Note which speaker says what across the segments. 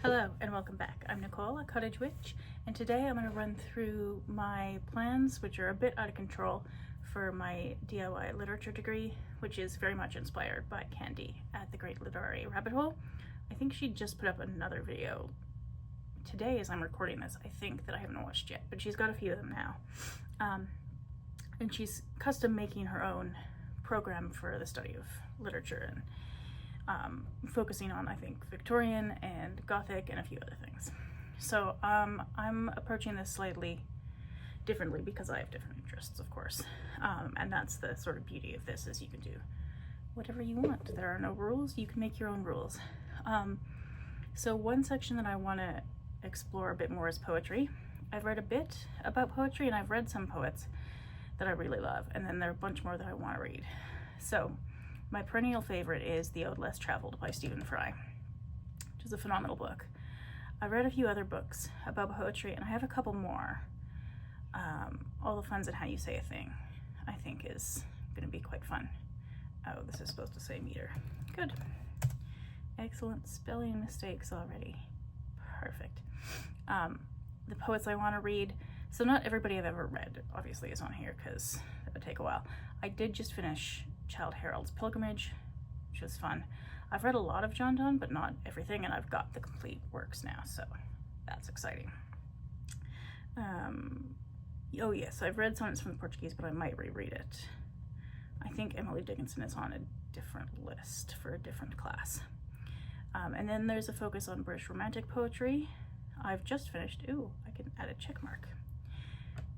Speaker 1: Hello and welcome back. I'm Nicole, a cottage witch, and today I'm going to run through my plans, which are a bit out of control, for my DIY literature degree, which is very much inspired by Candy at the Great Literary Rabbit Hole. I think she just put up another video today as I'm recording this, I think, that I haven't watched yet, but she's got a few of them now. And she's custom making her own program for the study of literature and focusing on, I think, Victorian and Gothic and a few other things. So I'm approaching this slightly differently because I have different interests, of course. And that's the sort of beauty of this, is you can do whatever you want. There are no rules. You can make your own rules. So one section that I want to explore a bit more is poetry. I've read a bit about poetry and I've read some poets that I really love, and then there are a bunch more that I want to read. So my perennial favorite is The Ode Less Traveled by Stephen Fry, which is a phenomenal book. I've read a few other books about poetry, and I have a couple more. All the Fun's and How You Say a Thing, I think, is going to be quite fun. Oh, this is supposed to say meter. Good. Excellent spelling mistakes already. Perfect. The poets I want to read, so not everybody I've ever read, obviously, is on here because it would take a while. I did just finish Childe Harold's Pilgrimage, which was fun. I've read a lot of John Donne, but not everything, and I've got the complete works now, so that's exciting. Oh yes, I've read Sonnets from the Portuguese, but I might reread it. I think Emily Dickinson is on a different list for a different class. And then there's a focus on British Romantic poetry. I've just finished, ooh, I can add a check mark,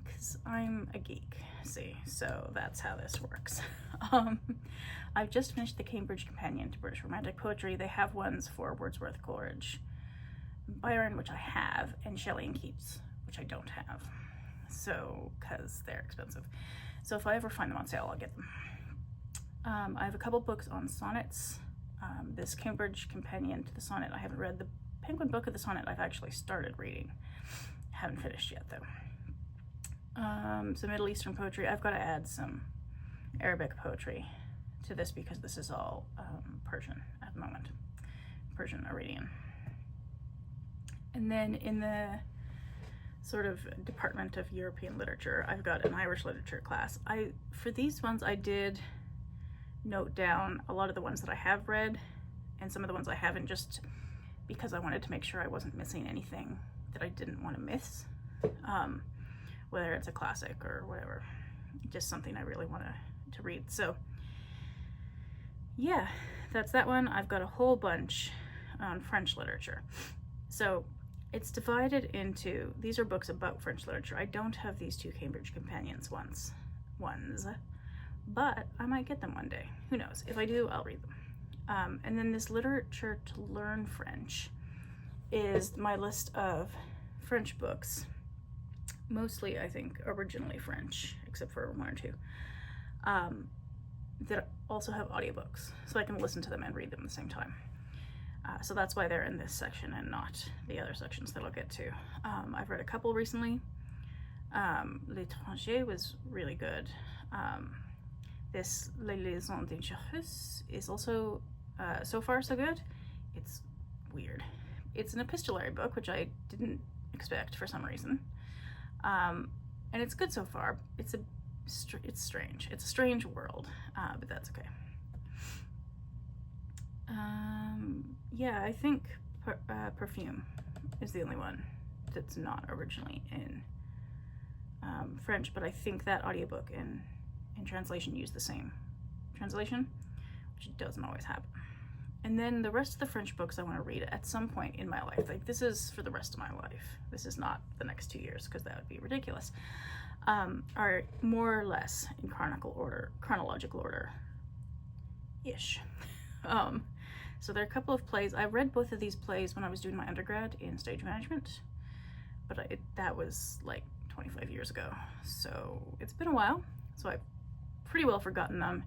Speaker 1: because I'm a geek, see, so that's how this works. I've just finished the Cambridge Companion to British Romantic Poetry. They have ones for Wordsworth, Coleridge, Byron, which I have, and Shelley and Keats, which I don't have, so, because they're expensive. So if I ever find them on sale, I'll get them. I have a couple books on sonnets. This Cambridge Companion to the Sonnet, I haven't read. The Penguin Book of the Sonnet I've actually started reading. Haven't finished yet, though. Some Middle Eastern poetry. I've got to add some Arabic poetry to this because this is all Persian at the moment. Persian Iranian. And then in the sort of Department of European Literature, I've got an Irish literature class. For these ones, I did note down a lot of the ones that I have read and some of the ones I haven't, just because I wanted to make sure I wasn't missing anything that I didn't want to miss. Whether it's a classic or whatever, just something I really want to read. So yeah, that's that one. I've got a whole bunch on French literature. So it's divided into, these are books about French literature. I don't have these two Cambridge Companions ones, but I might get them one day. Who knows? If I do, I'll read them. And then this Literature to Learn French is my list of French books. Mostly, I think, originally French, except for one or two, that also have audiobooks, so I can listen to them and read them at the same time. So that's why they're in this section and not the other sections that I'll get to. I've read a couple recently. L'Étranger was really good. This Les Liaisons Dangereuses is also, so far so good. It's weird. It's an epistolary book, which I didn't expect for some reason. And it's good so far. It's strange. It's a strange world, but that's okay. Yeah, I think Perfume is the only one that's not originally in French, but I think that audiobook and translation use the same translation, which doesn't always happen. And then the rest of the French books I want to read at some point in my life, like this is for the rest of my life, this is not the next 2 years because that would be ridiculous, are more or less in chronological order-ish. So there are a couple of plays. I read both of these plays when I was doing my undergrad in stage management, but that was like 25 years ago, so it's been a while, so I've pretty well forgotten them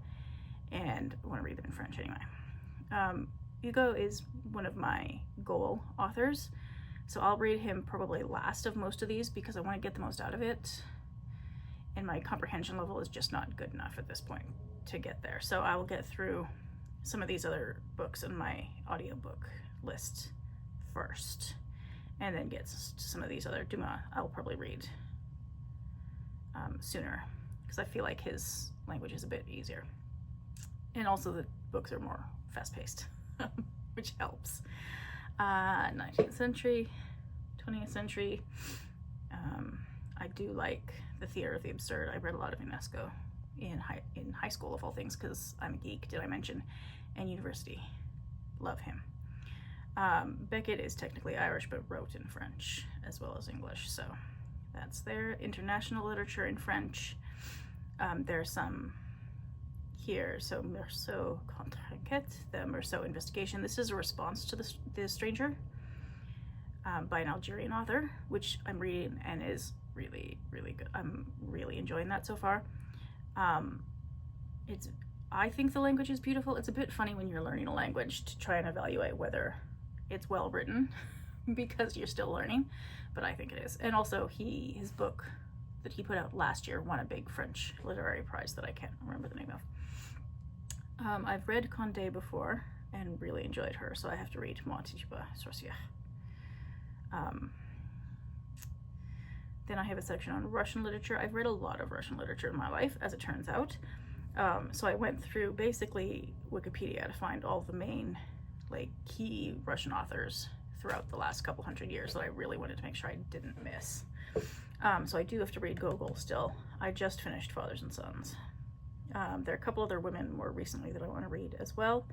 Speaker 1: and I want to read them in French anyway. Hugo is one of my goal authors, so I'll read him probably last of most of these because I want to get the most out of it, and my comprehension level is just not good enough at this point to get there. So I will get through some of these other books in my audiobook list first, and then get to some of these other. Dumas I'll probably read sooner, because I feel like his language is a bit easier, and also the books are more fast-paced, which helps. 19th century, 20th century. I do like the theater of the absurd. I read a lot of Ionesco in high school, of all things, because I'm a geek, did I mention, and university. Love him. Beckett is technically Irish, but wrote in French as well as English, so that's there. International literature in French. There's some here. So Meursault Contre Enquête, the Meursault investigation. This is a response to The Stranger by an Algerian author, which I'm reading and is really, really good. I'm really enjoying that so far. I think the language is beautiful. It's a bit funny when you're learning a language to try and evaluate whether it's well written because you're still learning, but I think it is. And also his book that he put out last year won a big French literary prize that I can't remember the name of. I've read Condé before and really enjoyed her, so I have to read Moi Tituba Sorcière. Then I have a section on Russian literature. I've read a lot of Russian literature in my life, as it turns out. So I went through basically Wikipedia to find all the main key Russian authors throughout the last couple hundred years that I really wanted to make sure I didn't miss. So I do have to read Gogol still. I just finished Fathers and Sons. There are a couple other women more recently that I want to read as well.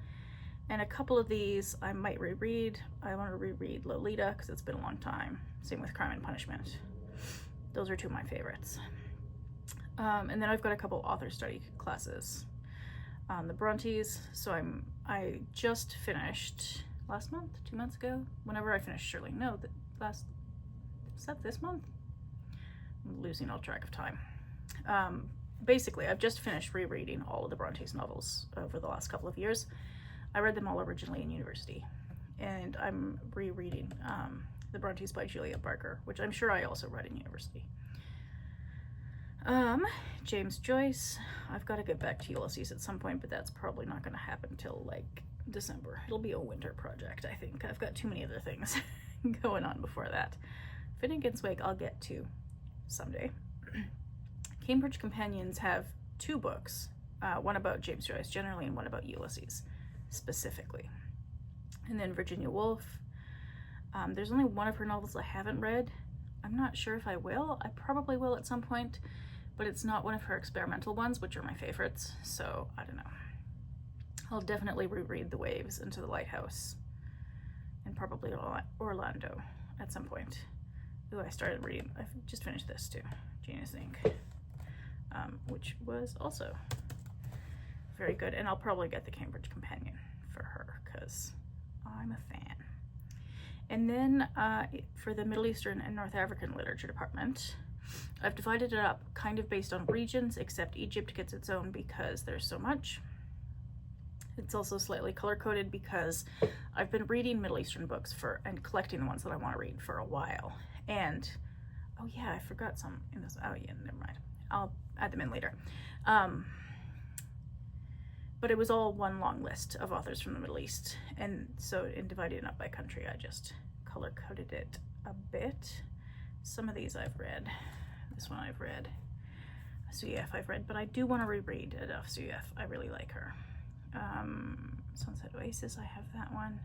Speaker 1: And a couple of these I might reread. I want to reread Lolita because it's been a long time. Same with Crime and Punishment. Those are two of my favorites. And then I've got a couple author study classes. The Brontes, so I just finished last month, 2 months ago, whenever I finished Shirley. No, is that this month? I'm losing all track of time. Basically, I've just finished rereading all of the Brontes novels over the last couple of years. I read them all originally in university, and I'm rereading the Brontes by Julia Barker, which I'm sure I also read in university. James Joyce, I've got to get back to Ulysses at some point, but that's probably not going to happen till December. It'll be a winter project, I think. I've got too many other things going on before that. Finnegan's Wake I'll get to someday. Cambridge Companions have 2 books, one about James Joyce generally and one about Ulysses specifically. And then Virginia Woolf. There's only one of her novels I haven't read. I'm not sure if I will. I probably will at some point, but it's not one of her experimental ones, which are my favorites, so I don't know. I'll definitely reread The Waves and To the Lighthouse, and probably Orlando at some point. Ooh, I started reading, I've just finished this too, Genius Inc., which was also very good, and I'll probably get the Cambridge Companion for her, because I'm a fan. And then for the Middle Eastern and North African literature department, I've divided it up kind of based on regions, except Egypt gets its own because there's so much. It's also slightly color-coded because I've been reading Middle Eastern books and collecting the ones that I want to read for a while. And, oh yeah, I forgot some in this. Oh yeah, never mind. I'll add them in later. But it was all one long list of authors from the Middle East. And so in dividing it up by country, I just color-coded it a bit. Some of these I've read. This one I've read. Asuyef I've read, but I do want to reread Asuyef. I really like her. Sunset Oasis, I have that one.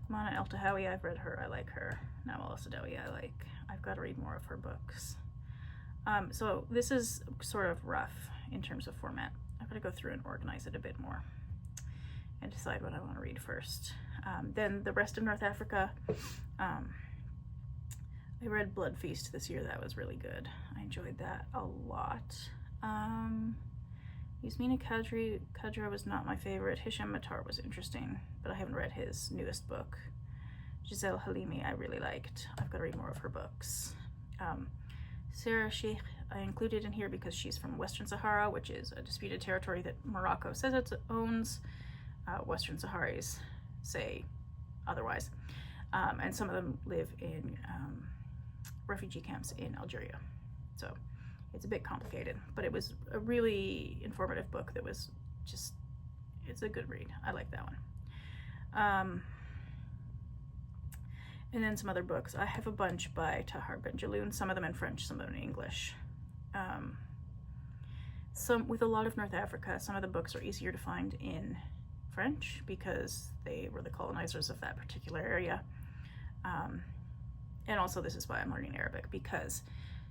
Speaker 1: Mana El-Tahawi, I've read her. I like her. Nawal El-Saadawi, I like. I've got to read more of her books. So this is sort of rough in terms of format. I've got to go through and organize it a bit more and decide what I want to read first. Then the rest of North Africa, I read Blood Feast this year. That was really good. I enjoyed that a lot. Yasmina Khadra was not my favorite. Hisham Matar was interesting, but I haven't read his newest book. Giselle Halimi I really liked. I've got to read more of her books. Sarah Sheikh I included in here because she's from Western Sahara, which is a disputed territory that Morocco says it owns. Western Saharis say otherwise. And some of them live in refugee camps in Algeria. So it's a bit complicated, but it was a really informative book that was just, it's a good read. I like that one. And then some other books. I have a bunch by Tahar Ben-Jelloun, some of them in French, some of them in English. Some with a lot of North Africa, some of the books are easier to find in French because they were the colonizers of that particular area. And also this is why I'm learning Arabic, because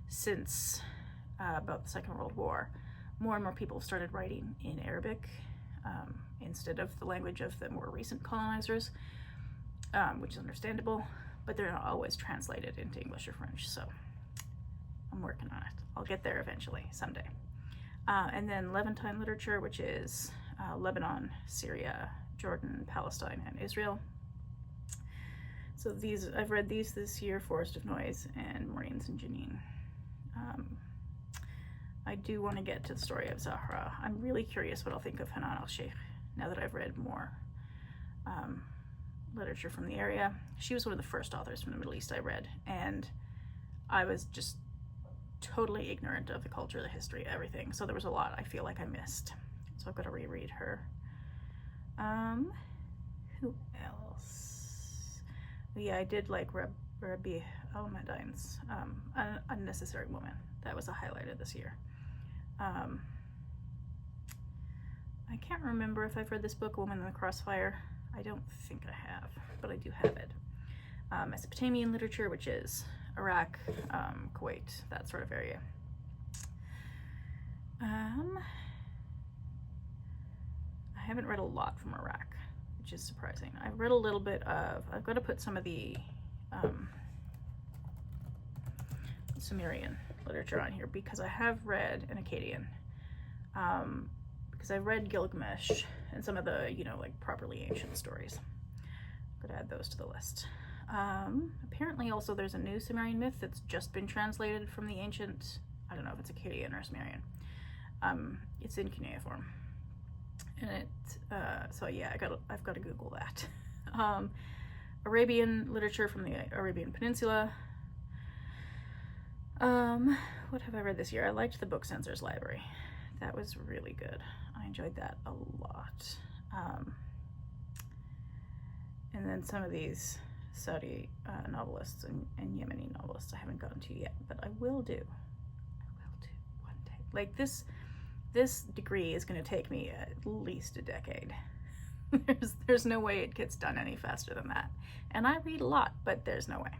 Speaker 1: since about the Second World War, more and more people started writing in Arabic instead of the language of the more recent colonizers, which is understandable, but they're not always translated into English or French, so I'm working on it. I'll get there eventually, someday. And then Levantine literature, which is Lebanon, Syria, Jordan, Palestine, and Israel. So these, I've read these this year, Forest of Noise and Maureen's and Janine. I do want to get to the story of Zahra. I'm really curious what I'll think of Hanan al-Sheikh now that I've read more literature from the area. She was one of the first authors from the Middle East I read, and I was just totally ignorant of the culture, the history, everything. So there was a lot I feel like I missed. So I've got to reread her. Who else? Yeah, I did like Rabia al-Madain's Unnecessary Woman. That was a highlight of this year. I can't remember if I've read this book, Woman in the Crossfire. I don't think I have, but I do have it. Mesopotamian literature, which is Iraq, Kuwait, that sort of area. I haven't read a lot from Iraq, which is surprising. I've read a little bit of, I've got to put some of the Sumerian literature on here because I have read an Akkadian, because I read Gilgamesh and some of the, you know, like properly ancient stories. I'm gonna add those to the list. Apparently also there's a new Sumerian myth that's just been translated from the ancient, I don't know if it's Akkadian or Sumerian. It's in cuneiform. And it, so yeah, I've got to Google that. Arabian literature from the Arabian Peninsula. What have I read this year? I liked the Book Censor's Library. That was really good. I enjoyed that a lot. And then some of these Saudi novelists and Yemeni novelists I haven't gotten to yet, but I will do. I will do one day. Like this degree is going to take me at least a decade. There's no way it gets done any faster than that. And I read a lot, but there's no way.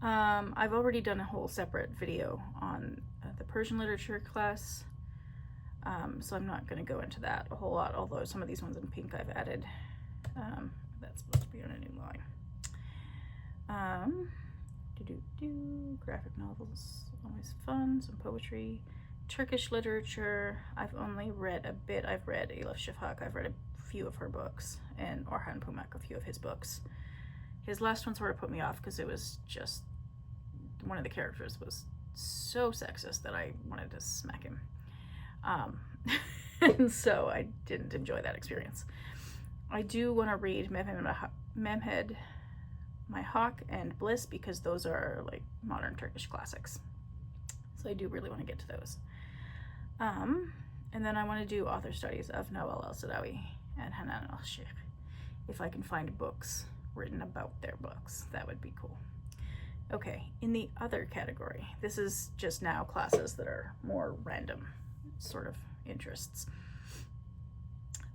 Speaker 1: I've already done a whole separate video on the Persian literature class, so I'm not going to go into that a whole lot, although some of these ones in pink I've added. That's supposed to be on a new line. Graphic novels, always fun, some poetry. Turkish literature, I've only read a bit. I've read Elif Shafak, I've read a few of her books, and Orhan Pamuk, a few of his books. His last one sort of put me off because it was just, one of the characters was so sexist that I wanted to smack him. And so I didn't enjoy that experience. I do want to read Mehmed Mayhak and Bliss because those are like modern Turkish classics. So I do really want to get to those. And then I want to do author studies of Nawal El-Saadawi and Hanan al-Sheikh. If I can find books written about their books, that would be cool. Okay, in the other category, this is just now classes that are more random sort of interests.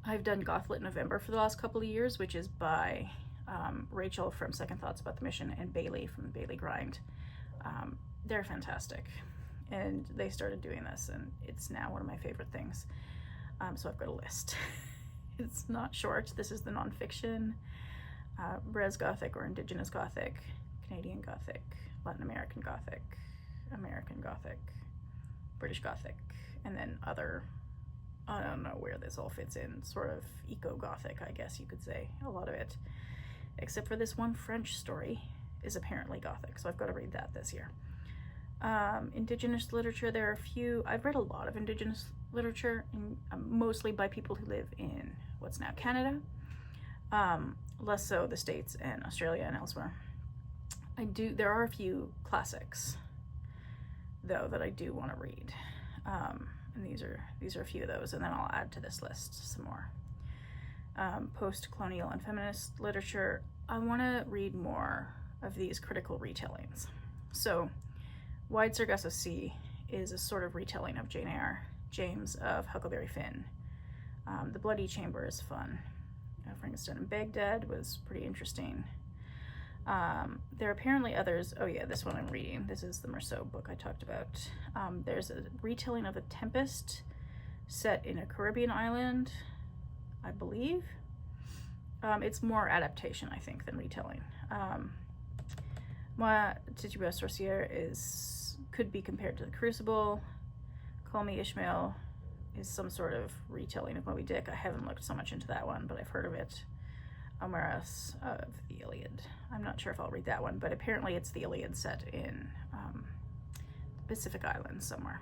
Speaker 1: I've done Goth Lit November for the last couple of years, which is by Rachel from Second Thoughts About the Mission and Bailey from the Bailey Grind. They're fantastic, and they started doing this, and it's now one of my favorite things. So I've got a list. It's not short. This is the nonfiction, Res Gothic or Indigenous Gothic, Canadian Gothic, Latin American Gothic, American Gothic, British Gothic, and then other, I don't know where this all fits in, sort of eco-Gothic, I guess you could say. A lot of it, except for this one French story, is apparently Gothic, so I've got to read that this year. Indigenous literature, there are a few. I've read a lot of Indigenous literature, mostly by people who live in what's now Canada, less so the States and Australia and elsewhere. There are a few classics, though, that I do want to read, and these are a few of those, and then I'll add to this list some more post-colonial and feminist literature, I want to read more of these critical retellings. So Wide Sargasso Sea is a sort of retelling of Jane Eyre, James of Huckleberry Finn. The Bloody Chamber is fun. Frankenstein in Baghdad was pretty interesting. There are apparently others. Oh yeah, this one I'm reading. This is the Meursault book I talked about. There's a retelling of The Tempest set in a Caribbean island, I believe. It's more adaptation, I think, than retelling. Moi, Tituba Sorcière could be compared to The Crucible. Call Me Ishmael is some sort of retelling of Moby Dick. I haven't looked so much into that one, but I've heard of it. Homerus of the Iliad. I'm not sure if I'll read that one, but apparently it's the Iliad set in Pacific Islands somewhere.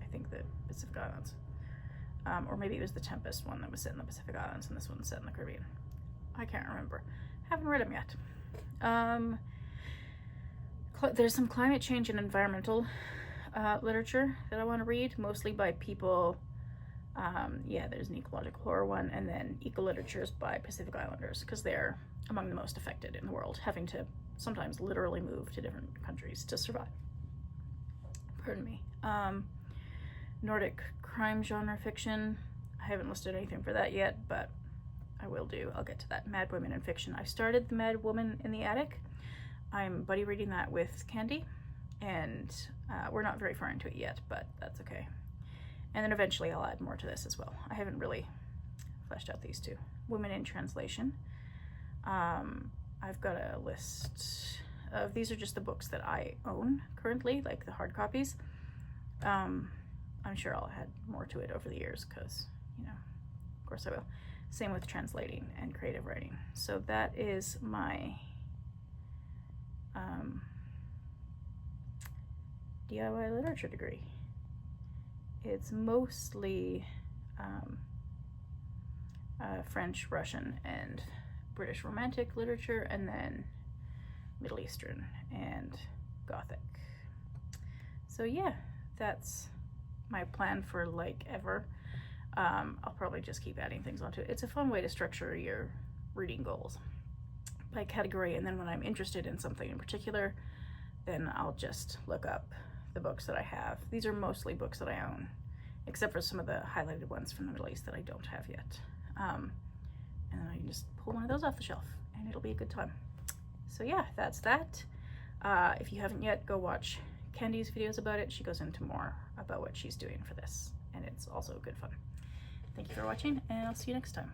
Speaker 1: I think the Pacific Islands. Or maybe it was the Tempest one that was set in the Pacific Islands and this one's set in the Caribbean. I can't remember. Haven't read them yet. There's some climate change and environmental literature that I want to read, mostly by people. Yeah, there's an ecological horror one, and then eco-literatures by Pacific Islanders, because they're among the most affected in the world, having to sometimes literally move to different countries to survive. Pardon me. Nordic crime genre fiction. I haven't listed anything for that yet, but I will do. I'll get to that. Mad Women in Fiction. I started The Mad Woman in the Attic. I'm buddy reading that with Candy, and we're not very far into it yet, but that's okay. And then eventually I'll add more to this as well. I haven't really fleshed out these two. Women in Translation. I've got a list of, these are just the books that I own currently, like the hard copies. I'm sure I'll add more to it over the years because, you know, of course I will. Same with translating and creative writing. So that is my DIY literature degree. It's mostly French, Russian, and British Romantic literature, and then Middle Eastern and Gothic. So yeah, that's my plan for like ever. I'll probably just keep adding things onto it. It's a fun way to structure your reading goals by category, and then when I'm interested in something in particular, then I'll just look up the books that I have. These are mostly books that I own, except for some of the highlighted ones from the Middle East that I don't have yet. And then I can just pull one of those off the shelf and it'll be a good time. So yeah, that's that. If you haven't yet, go watch Candy's videos about it. She goes into more about what she's doing for this, and it's also good fun. Thank you for watching, and I'll see you next time.